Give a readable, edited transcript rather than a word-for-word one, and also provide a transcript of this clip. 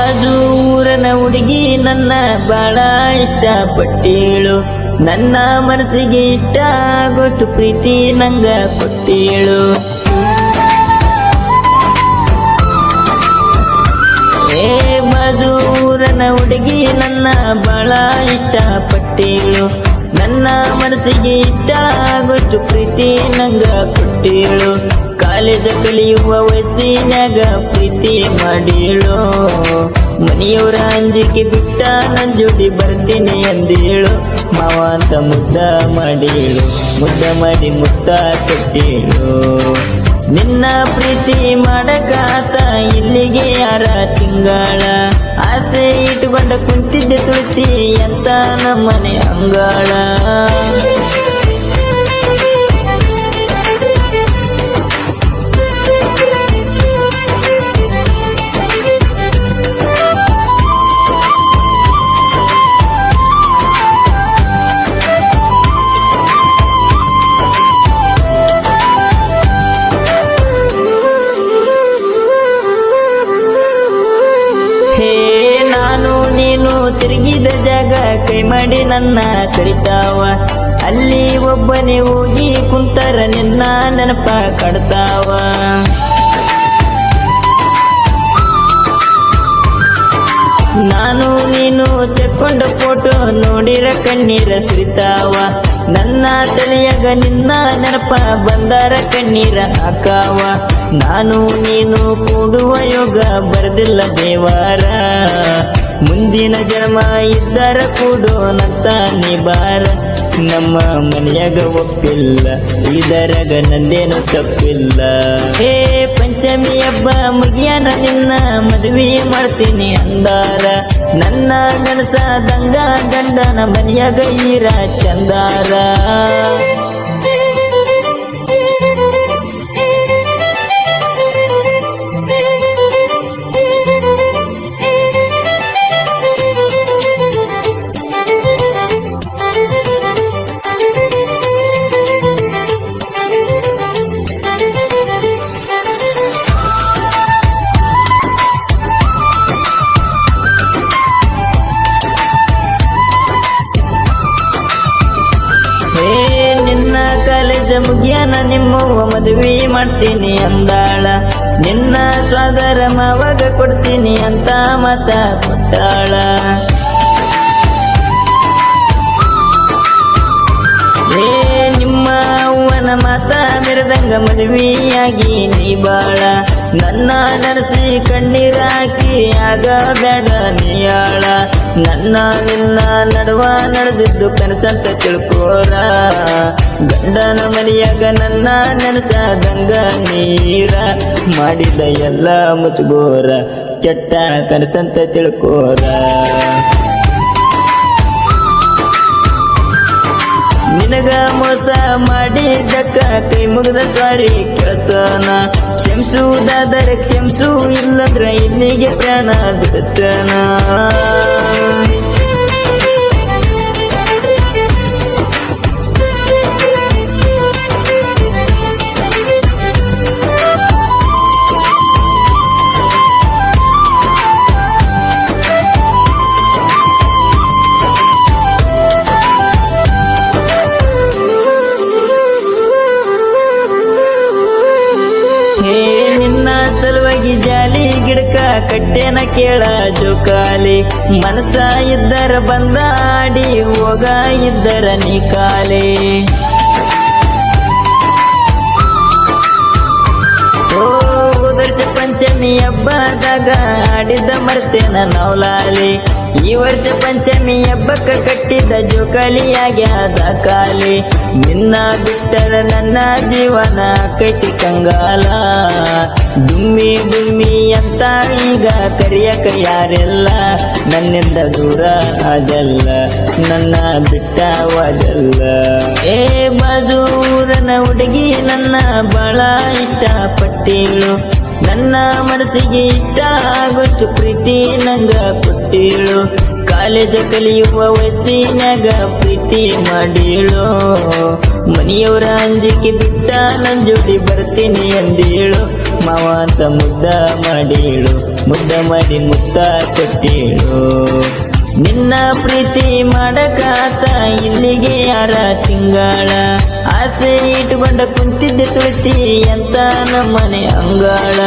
ಬಾಜೂರನ ಹುಡುಗಿ ನನ್ನ ಬಾಳ ಇಷ್ಟಪಟ್ಟೇಳು, ನನ್ನ ಮನಸ್ಸಿಗೆ ಇಷ್ಟ ಆಗೋಷ್ಟು ಪ್ರೀತಿ ನಂಗ ಕೊಟ್ಟೇಳು. ಬಾಜೂರನ ಹುಡುಗಿ ನನ್ನ ಬಾಳ ಇಷ್ಟಪಟ್ಟೇಳು, ನನ್ನ ಮನಸ್ಸಿಗೆ ಇಷ್ಟ ಆಗೋಷ್ಟು ಪ್ರೀತಿ ನಂಗ ಕೊಟ್ಟೇಳು. ಕಾಲೇಜ ಕಲಿಯುವ ವಯಸ್ಸಿನಾಗ ಪ್ರೀತಿ ಮಾಡೇಳು, ಮನೆಯವರ ಅಂಜಿಕೆ ಬಿಟ್ಟ ನನ್ನ ಜೋಡಿ ಬರ್ತೀನಿ ಅಂದೇಳು. ಮಾವ ಅಂತ ಮುದ್ದ ಮಾಡೇಳು, ಮುದ್ದ ಮಾಡಿ ಮುತ್ತ ಕೊಟ್ಟೇಳು. ನಿನ್ನ ಪ್ರೀತಿ ಮಾಡಕಾತ ಇಲ್ಲಿಗೆ ಯಾರ ತಿಂಗಳ, ಆಸೆ ಇಟ್ಕೊಂಡ ಕುಂತಿದ್ದೆ ತುಳಿತಿ ಅಂತ ನಮ್ಮನೆ ಅಂಗಳ. ತಿರುಗಿದ ಜಾಗ ಕೈ ಮಾಡಿ ನನ್ನ ಕರಿತಾವ, ಅಲ್ಲಿ ಒಬ್ಬನೇ ಹೋಗಿ ಕುಂತರ ನಿನ್ನ ನೆನಪ ಕಡ್ತಾವ. ನಾನು ನೀನು ತೆಕ್ಕೊಂಡ ಫೋಟೋ ನೋಡಿರ ಕಣ್ಣೀರ ಸಿರಿತಾವ, ನನ್ನ ತಲೆಯಾಗ ನಿನ್ನ ನೆನಪ ಬಂದಾರ ಕಣ್ಣೀರ ಹಾಕಾವ. ನಾನು ನೀನು ಕೂಡುವ ಯೋಗ ಬರದಿಲ್ಲ ದೇವಾರ, ಮುಂದಿನ ಜನ್ಮ ಇದ್ದಾರ ಕೂಡೋನಂತ ನೀ ಬಾರ. ನಮ್ಮ ಮನೆಯಾಗ ಒಪ್ಪಿಲ್ಲ, ಇದರಾಗ ನಂದೇನು ತಪ್ಪಿಲ್ಲ. ಪಂಚಮಿ ಹಬ್ಬ ಮುಗಿಯನ ನಿನ್ನ ಮದುವೆ ಮಾಡ್ತೀನಿ ಅಂದಾರ, ನನ್ನ ಗನಸದಂಗ ಗಂಡನ ಮನೆಯಾಗ ಈರ ಚಂದಾರ. ನಿನ್ನ ಕಾಲೇಜ ಮುಗಿಯನ ನಿಮ್ಮವ್ವ ಮದುವೆ ಮಾಡ್ತೀನಿ ಅಂದಾಳ, ನಿನ್ನ ಸೋದರ ಮಾವಾಗ ಕೊಡ್ತೀನಿ ಅಂತ ಮತ ಕೊಟ್ಟಾಳ. ನಿಮ್ಮ ಅವ್ವನ ಮಾತ ಮೆರೆದಂಗ ಮದುವೆಯಾಗಿ ನೀ ಬಾಳ, ನನ್ನ ನಡೆಸಿ ಕಣ್ಣೀರ ಹಾಕಿ ಆಗ ಬೇಡ ನೀಯಾಳ. ನನ್ನ ನಿನ್ನ ನಡುವ ನಡೆದಿದ್ದು ಕನಸಂತ ತಿಳ್ಕೋರ, ಗಂಡನ ಮನೆಯಾಗ ನನ್ನ ನೆನಸದಂಗ ನೀರ ಮಾಡಿದ ಎಲ್ಲ ಮುಚ್ಚಗೋರ, ಕೆಟ್ಟ ಕನಸಂತ ತಿಳ್ಕೋರ. ನಿನಗ ಮೋಸ ಮಾಡಿದ್ದಕ್ಕ ಕೈ ಮುಗಿದ ಸಾರಿ ಕೇಳ್ತಾನ, ಕ್ಷಮಿಸುವುದಾದರೆ ಕ್ಷಮಿಸು, ಇಲ್ಲಂದ್ರ ಇಲ್ಲಿಗೆ ಪ್ರಾಣ ಬಿಡ್ತಾನ. ನಿನ್ನ ಸಲುವಾಗಿ ಜಾಲಿ ಗಿಡಕ ಕಟ್ಟೆನ ಕೇಳ ಜೋಕಾಲಿ, ಮನಸ ಇದ್ದರ ಬಂದಾಡಿ ಹೋಗ ಇದ್ದರ ನೀ ಕಾಲಿ. ವರ್ಷ ಪಂಚಮಿ ಹಬ್ಬದಾಗ ಆಡಿದ್ದ ಮರ್ತೇನ ನವಲಾಲಿ, ಈ ವರ್ಷ ಪಂಚಮಿ ಹಬ್ಬಕ್ಕ ಕಟ್ಟಿದ್ದ ಜೋಕಾಲಿಯಾಗ್ಯಾದ ಕಾಲಿ. ನಿನ್ನ ಬಿಟ್ಟರ ನನ್ನ ಜೀವನ ಕೈತಿ ಕಂಗಾಲ, ದುಮ್ಮಿ ದುಮ್ಮಿ ಅಂತ ಈಗ ಕರಿಯಕ ಯಾರೆಲ್ಲ, ನನ್ನಿಂದ ದೂರ ಅದಲ್ಲ, ನನ್ನ ಬಿಟ್ಟವಾದಲ್ಲ. ಬಾಜೂರನ ಹುಡುಗಿ ನನ್ನ ಬಾಳ ಇಷ್ಟಪಟ್ಟೇಳು, ನನ್ನ ಮನಸ್ಸಿಗೆ ಇಷ್ಟ ಆಗೋಷ್ಟು ಪ್ರೀತಿ ನಂಗ ಕೊಟ್ಟೇಳು. ಕಾಲೇಜ ಕಲಿಯುವ ವಯಸ್ಸಿನಾಗ ಪ್ರೀತಿ ಮಾಡೇಳು, ಮನೆಯವರ ಅಂಜಿಕೆ ಬಿಟ್ಟ ನನ್ ಜೋಡಿ ಬರ್ತೀನಿ ಅಂದೇಳು. ಮಾವ ಅಂತ ಮುದ್ದ ಮಾಡೀಳು, ಮುದ್ದ ಮಾಡಿ ಮುತ್ತ ಕೊಟ್ಟೀಳು. ನಿನ್ನ ಪ್ರೀತಿ ಮಾಡಕಾತ ಇಲ್ಲಿಗೆ 6 ತಿಂಗಳ, ಆಸೆ ಇಟ್ಕೊಂಡ ಕುಂತಿದ್ದೆ ತುಳಿತಿ ಅಂತ ನಮ್ಮನೆ ಅಂಗಳ.